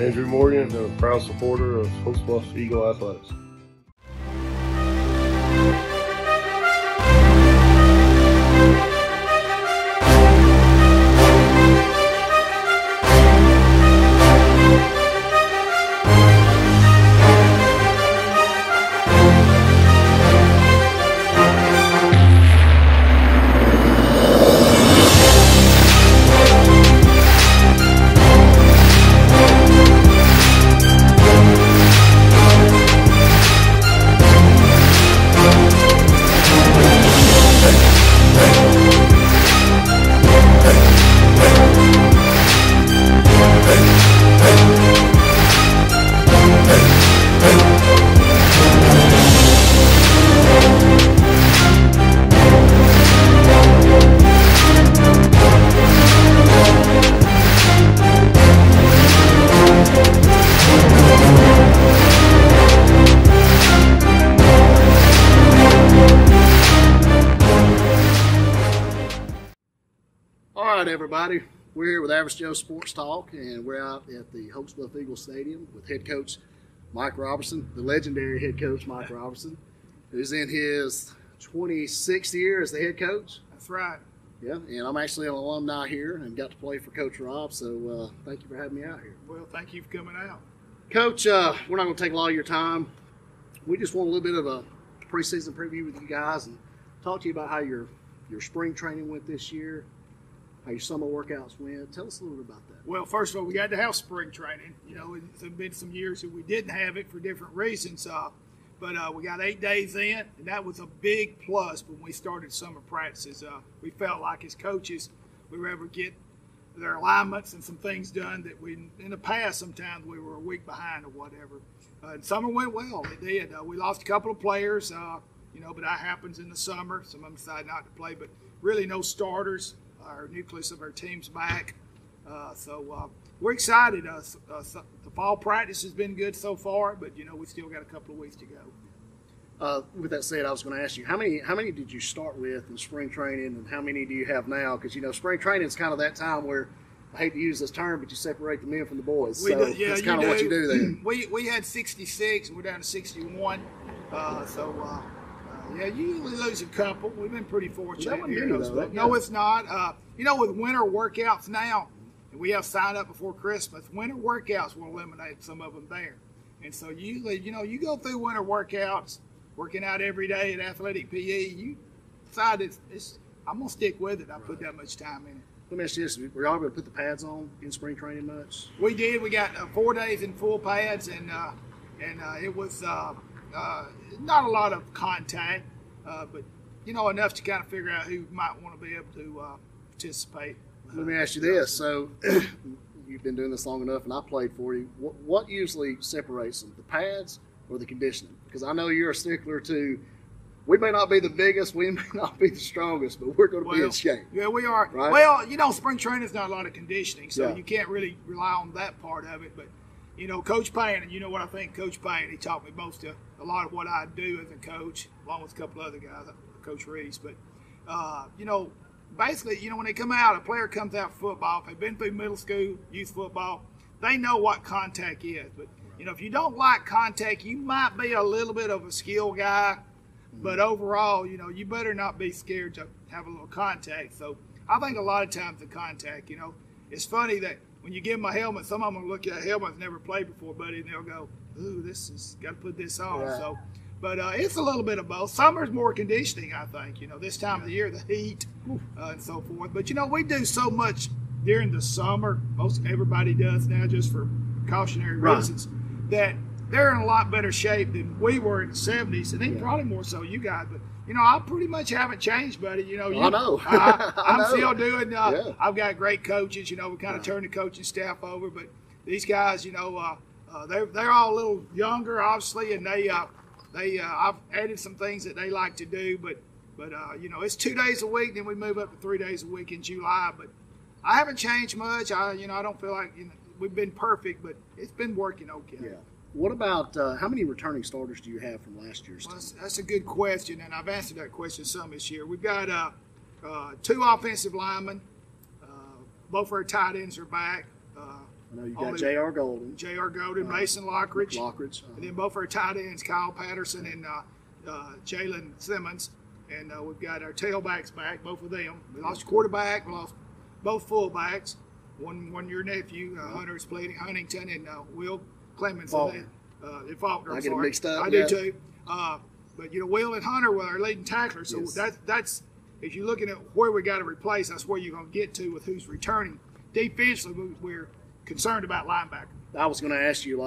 Andrew Morgan, a proud supporter of Hokes Bluff Eagle Athletics. All right, everybody. We're here with Average Joe Sports Talk, and we're out at the Hokes Bluff Eagle Stadium with head coach Mike Robertson, the legendary head coach Mike Robertson, who's in his 26th year as the head coach. That's right. Yeah, and I'm actually an alumni here and got to play for Coach Rob, so thank you for having me out here. Well, thank you for coming out. Coach, we're not going to take a lot of your time. We just want a little bit of a preseason preview with you guys and talk to you about how your spring training went this year, how your summer workouts went. Tell us a little bit about that. Well, first of all, we got to have spring training. You know, there's been some years that we didn't have it for different reasons, but we got 8 days in, and that was a big plus when we started summer practices. We felt like as coaches we were able to get their alignments and some things done that we, in the past, sometimes we were a week behind or whatever. And summer went well. It did. We lost a couple of players, you know, but that happens in the summer. Some of them decided not to play, but really no starters. Our nucleus of our team's back. So we're excited. The fall practice has been good so far, but, you know, we still got a couple of weeks to go. With that said, I was going to ask you, how many did you start with in spring training, and how many do you have now? Because, you know, spring training is kind of that time where, I hate to use this term, but you separate the men from the boys. That's kind of what you do there. We had 66, and we're down to 61. Yeah, you usually lose a couple. We've been pretty fortunate here. No, it's not. You know, with winter workouts now, and we have signed up before Christmas, winter workouts will eliminate some of them there. And so usually, you know, you go through winter workouts, working out every day at athletic PE, you decide I'm going to stick with it. I put that much time in it. Let me ask you this. Were y'all able to put the pads on in spring training much? We did. We got 4 days in full pads, and it was not a lot of contact, but, you know, enough to kind of figure out who might want to be able to participate. Let me ask you this. So you've been doing this long enough, and I played for you. What usually separates them, the pads or the conditioning? Because I know you're a stickler too. We may not be the biggest, we may not be the strongest, but we're going to be in shape. Yeah, we are. Right? Well, you know, spring training is not a lot of conditioning, so you can't really rely on that part of it. But, you know, Coach Payne, and you know what I think, Coach Payne, he taught me a lot of what I do as a coach, along with a couple other guys, Coach Reese. But, you know, basically, you know, when they come out, a player comes out for football, if they've been through middle school, youth football, they know what contact is. But, you know, if you don't like contact, you might be a little bit of a skill guy. But overall, you know, you better not be scared to have a little contact. So I think a lot of times the contact, you know, it's funny that when you give them a helmet, some of them will look at a helmet that's never played before, buddy, and they'll go, ooh, this is got to put this on. Right. So, but it's a little bit of both. Summer's more conditioning, I think, you know, this time of the year, the heat and so forth. But, you know, we do so much during the summer, most everybody does now just for cautionary reasons, that they're in a lot better shape than we were in the 70s, and then probably more so you guys. But, you know, I pretty much haven't changed, buddy. You know, I know. I'm still doing I've got great coaches. You know, we kind of turned the coaching staff over. But these guys, you know, they're all a little younger, obviously, and I've added some things that they like to do. But you know, it's 2 days a week, then we move up to 3 days a week in July. But I haven't changed much. I don't feel like, you know, we've been perfect, but it's been working okay. Yeah. What about how many returning starters do you have from last year's team? That's a good question, and I've answered that question some this year. We've got 2 offensive linemen. Both our tight ends are back. I know you got J.R. Golden. J.R. Golden, Mason Lockridge. And then both our tight ends, Kyle Patterson and Jalen Simmons. And we've got our tailbacks back, both of them. We lost a quarterback. We lost both fullbacks. One your nephew, Hunter's played in Huntington, and Will Clemens. Faulkner. Faulkner. I get them mixed up. I do too. But Will and Hunter were our leading tacklers. So that's if you're looking at where we got to replace, that's where you're going to get to with who's returning. Defensively, we're concerned about linebacker. I was going to ask you,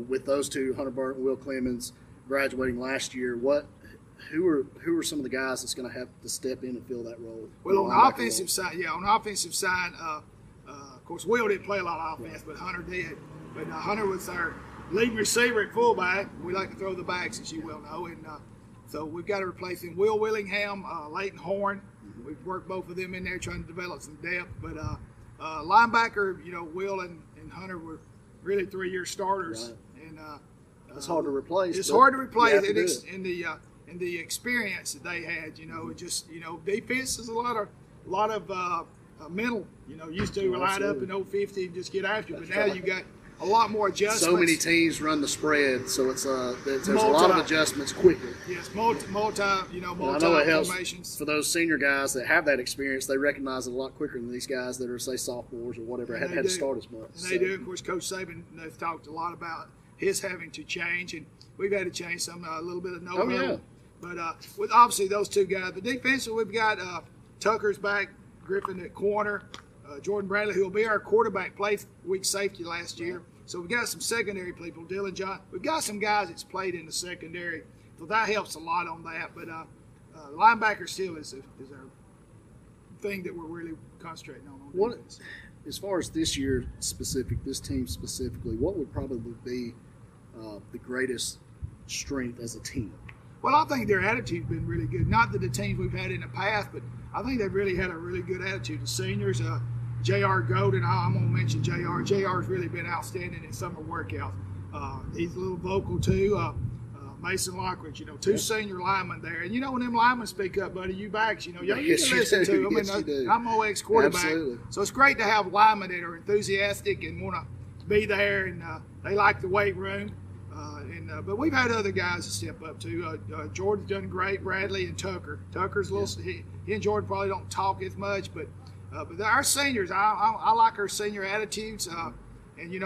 with those two, Hunter Burton, Will Clemens, graduating last year, who are some of the guys that's going to have to step in and fill that role? Well, on the offensive side, of course, Will didn't play a lot of offense, but Hunter did. But Hunter was our leading receiver at fullback. We like to throw the backs, as you well know, and so we've got to replace him. Will Willingham, Leighton Horn. We've worked both of them in there trying to develop some depth. But linebacker, Will and Hunter were really 3-year starters, and it's hard to replace. It's hard to replace in the experience that they had. Defense is a lot of mental. Used to line up in 050 and just get after it, but now you got a lot more adjustments. So many teams run the spread, so there's a lot of adjustments quicker. Yes, multi I know it helps formations. For those senior guys that have that experience, they recognize it a lot quicker than these guys that are, say, sophomores or whatever, hadn't had to start as much. And they do. Of course, Coach Saban has talked a lot about his having to change, and we've had to change some, a little bit of know-how. Oh, yeah. But with obviously those two guys. But defensively, we've got Tucker's back, Griffin at corner, Jordan Bradley, who will be our quarterback, played weak safety last year. So we've got some secondary people, Dylan John. We've got some guys that's played in the secondary, so that helps a lot on that. But linebacker still is our thing that we're really concentrating on defense. As far as this year this team specifically, what would probably be the greatest strength as a team? Well, I think their attitude's been really good. Not that the teams we've had in the past, but I think they've really had a really good attitude. The seniors, J.R. Golden, I'm going to mention J.R. J.R.'s really been outstanding in summer workouts. He's a little vocal, too. Mason Lockridge, two senior linemen there. And, when them linemen speak up, buddy, you backs, you can listen to them. Yes, I'm an ex-quarterback. Absolutely. So it's great to have linemen that are enthusiastic and want to be there, and they like the weight room. But we've had other guys to step up too. Jordan's done great. Bradley and Tucker. Tucker's a little. He and Jordan probably don't talk as much, but our seniors, I like our senior attitudes. And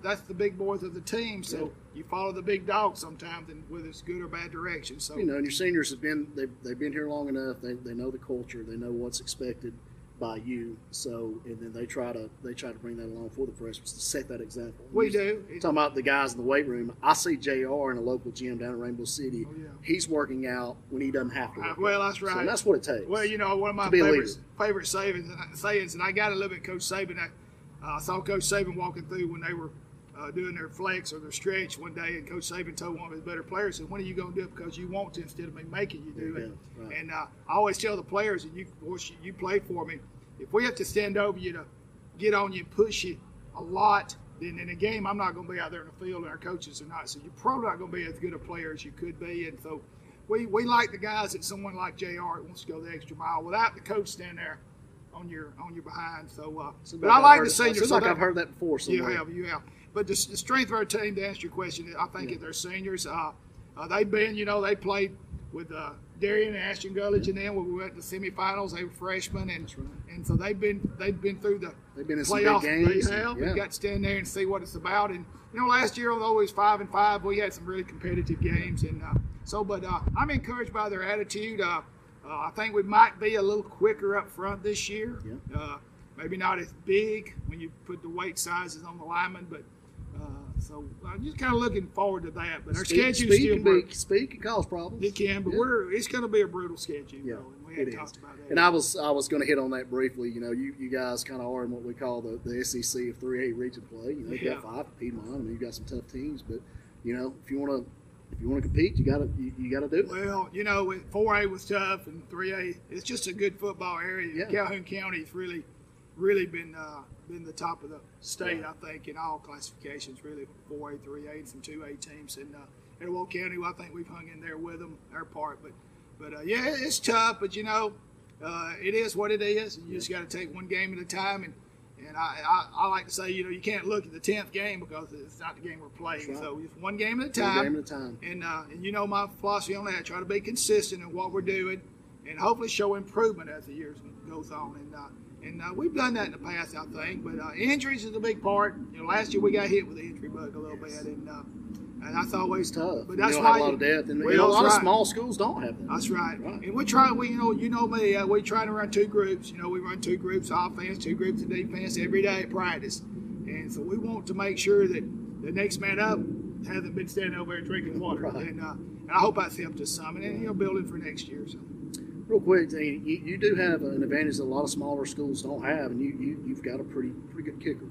that's the big boys of the team. So you follow the big dog sometimes, and whether it's good or bad direction. So and your seniors have they've been here long enough. They know the culture. They know what's expected by you. So and then they try to bring that along for the freshmen to set that example. We do. Talking about the guys in the weight room, I see JR in a local gym down in Rainbow City. Oh, yeah. He's working out when he doesn't have to. Well, that's right. So that's what it takes. Well, one of my favorite sayings, and I got a little bit Coach Saban. I saw Coach Saban walking through when they were doing their flex or their stretch one day, and Coach Saban told one of his better players, "When are you going to do it because you want to instead of me making you do it?" Right. And I always tell the players, and you played for me, if we have to stand over you to get on you and push you a lot, then in a game I'm not going to be out there in the field, and our coaches are not. So you're probably not going to be as good a player as you could be. And so we like the guys that someone like JR wants to go the extra mile without the coach standing there on your behind. So, but I like the seniors. Seems like I've heard that before. You have. But the strength of our team, to answer your question, I think is their seniors. They've been, they played with Darian and Ashton Gullidge, and then when we went to the semifinals, they were freshmen, and so they've been through the Some playoff. big games. They have. We got to stand there and see what it's about. And last year, although it was 5-5, we had some really competitive games, and but I'm encouraged by their attitude. I think we might be a little quicker up front this year. Yeah. Maybe not as big when you put the weight sizes on the linemen, but so I'm just kind of looking forward to that. But our schedule still speed can cause problems. It can, but it's going to be a brutal schedule. And we had talked about that. And I was going to hit on that briefly. You guys kind of are in what we call the SEC of 3A region play. You've got 5 at Piedmont. You've got some tough teams, but if you want to compete, you got to do it. Well, 4A was tough, and 3A, it's just a good football area. Yeah. Calhoun County's really been the top of the state, I think, in all classifications, really 4A, 3A, and some 2A teams. And Edward County, I think we've hung in there with them, our part. But it's tough, but it is what it is. And you just got to take one game at a time And I like to say, you can't look at the 10th game because it's not the game we're playing. Right. So it's one game at a time. One game at a time. And my philosophy on that, try to be consistent in what we're doing and hopefully show improvement as the years goes on. And we've done that in the past, I think. But injuries is a big part. Last year we got hit with the injury bug a little bit. And that's always tough. But that's why a lot of depth. And a lot of small schools don't have that. That's right. And we try. We we try to run two groups. We run two groups of offense, two groups of defense every day at practice. And so we want to make sure that the next man up hasn't been standing over there drinking water. Right. And I hope that's helped us some. And then building for next year. So. Real quick, you do have an advantage that a lot of smaller schools don't have, and you've got a pretty good kicker.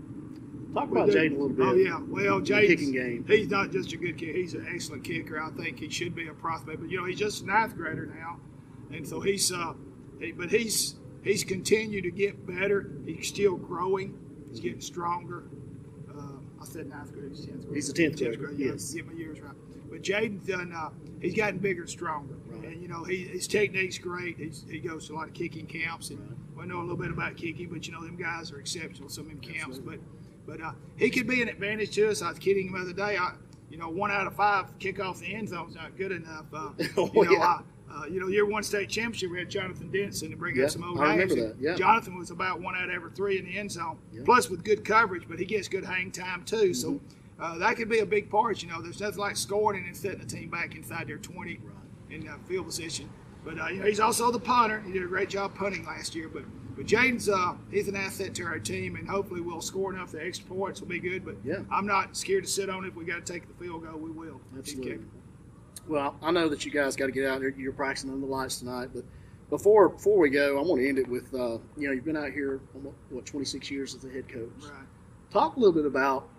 Talk about Jaden a little bit. Oh, yeah. Well, Jaden's kicking game. He's not just a good kicker. He's an excellent kicker. I think he should be a prospect. But, he's just a ninth grader now. And so he's continued to get better. He's still growing. He's getting stronger. I said ninth grader. He's 10th grader. He's the 10th grader. Yes. Get my years right. But Jaden's done, he's gotten bigger and stronger. Right. And, his technique's great. He goes to a lot of kicking camps. And I know a little bit about kicking, but, them guys are exceptional, some of them camps. Absolutely. But he could be an advantage to us. I was kidding him the other day. 1 out of 5 kick off the end zone is not good enough. Year one state championship, we had Jonathan Denson to bring up some old I names. remember that. Yeah. Jonathan was about 1 out of every 3 in the end zone, plus with good coverage, but he gets good hang time too. So that could be a big part. There's nothing like scoring and then setting the team back inside their 20 in field position. But he's also the punter. He did a great job punting last year. But Jaden's he's an asset to our team, and hopefully we'll score enough. The extra points will be good. But I'm not scared to sit on it. If we got to take the field goal, we will. Absolutely. Well, I know that you guys got to get out there. You're practicing on the lights tonight. But before we go, I want to end it with you've been out here 26 years as a head coach. Right. Talk a little bit about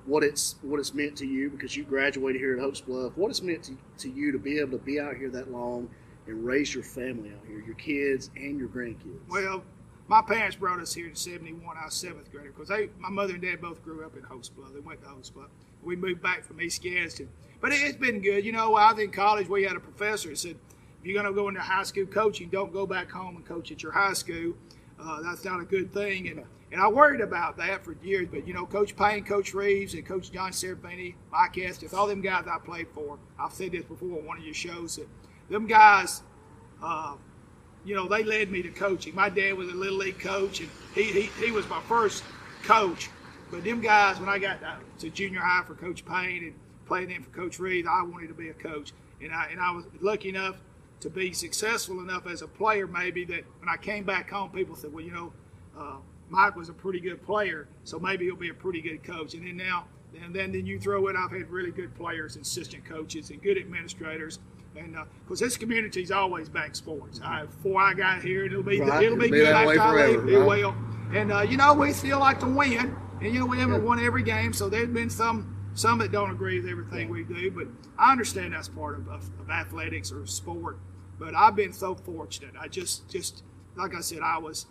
what it's meant to you, because you graduated here at Hokes Bluff. What it's meant to you to be able to be out here that long and raise your family out here, your kids and your grandkids. Well, my parents brought us here in '71. I was 7th grader because my mother and dad both grew up in Hokes Bluff. They went to Hokes Bluff. We moved back from East Gadsden. But it's been good. I was in college. We had a professor that said, if you're going to go into high school coaching, don't go back home and coach at your high school. That's not a good thing. And I worried about that for years. But, Coach Payne, Coach Reeves, and Coach John Serafini, Mike Estes, all them guys I played for, I've said this before on one of your shows, that them guys, they led me to coaching. My dad was a Little League coach, and he was my first coach. But them guys, when I got to junior high for Coach Payne and playing in for Coach Reeves, I wanted to be a coach. And I was lucky enough to be successful enough as a player, maybe, that when I came back home, people said, well, Mike was a pretty good player, so maybe he'll be a pretty good coach. And then now, then you throw in, I've had really good players, assistant coaches, and good administrators. And because this community's always back sports. Before I got here, it'll be good after I leave. It will. And we still like to win, and we haven't won every game, so there's been some that don't agree with everything we do. But I understand that's part of athletics or sport. But I've been so fortunate. I just like I said, I was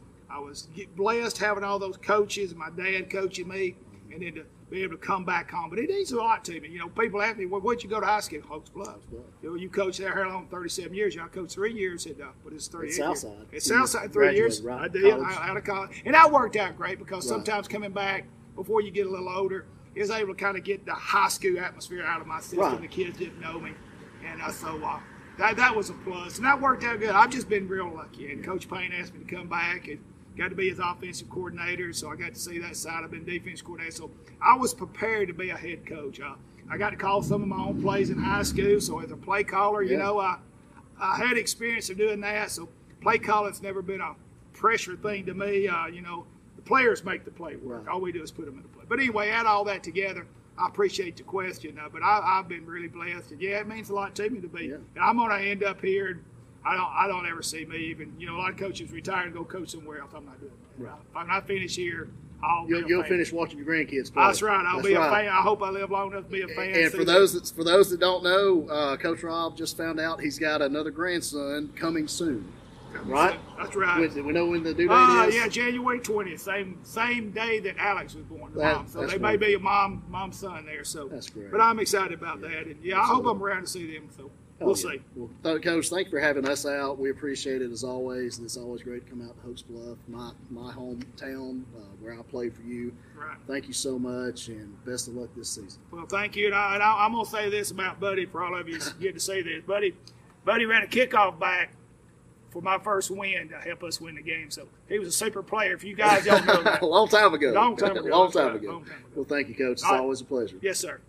blessed having all those coaches, my dad coaching me, and then to be able to come back home. But it means a lot to me. People ask me, well, where'd you go to high school? Hokes Bluff. You coached there how long? 37 years. I coached 3 years but it's 38 years. Southside. It's Southside, 3 years. Right. I did, out of college. And that worked out great because sometimes coming back before you get a little older, I was able to kind of get the high school atmosphere out of my system. Right. The kids didn't know me. And so that was a plus. And that worked out good. I've just been real lucky. And Coach Payne asked me to come back and got to be his offensive coordinator, so I got to see that side. I've been defense coordinator, so I was prepared to be a head coach. I got to call some of my own plays in high school, so as a play caller, I had experience of doing that, so play calling's never been a pressure thing to me. The players make the play work. Right. All we do is put them in the play. But anyway, add all that together, I appreciate the question, but I've been really blessed. And, it means a lot to me to be. And I'm going to end up here. I don't ever see me even. A lot of coaches retire and go coach somewhere else. I'm not doing that. Right. If I finish here, you'll finish watching your grandkids play. That's right. I'll be a fan. I hope I live long enough to be a fan. And for those that don't know, Coach Rob just found out he's got another grandson coming soon. Right? That's right. We know when the due date is? Yeah, January 20th, same day that Alex was born. So they may be a mom son there. So that's great. But I'm excited about that, and I hope I'm around to see them. So. We'll see. Well, Coach, thank you for having us out. We appreciate it as always. It's always great to come out to Hokes Bluff, my hometown, where I play for you. Right. Thank you so much, and best of luck this season. Well, thank you. And I'm going to say this about Buddy for all of you get to say this. Buddy ran a kickoff back for my first win to help us win the game. So he was a super player. If you guys don't know that. Long time ago. Long time ago. Long time ago. Well, thank you, Coach. It's always a pleasure. Yes, sir.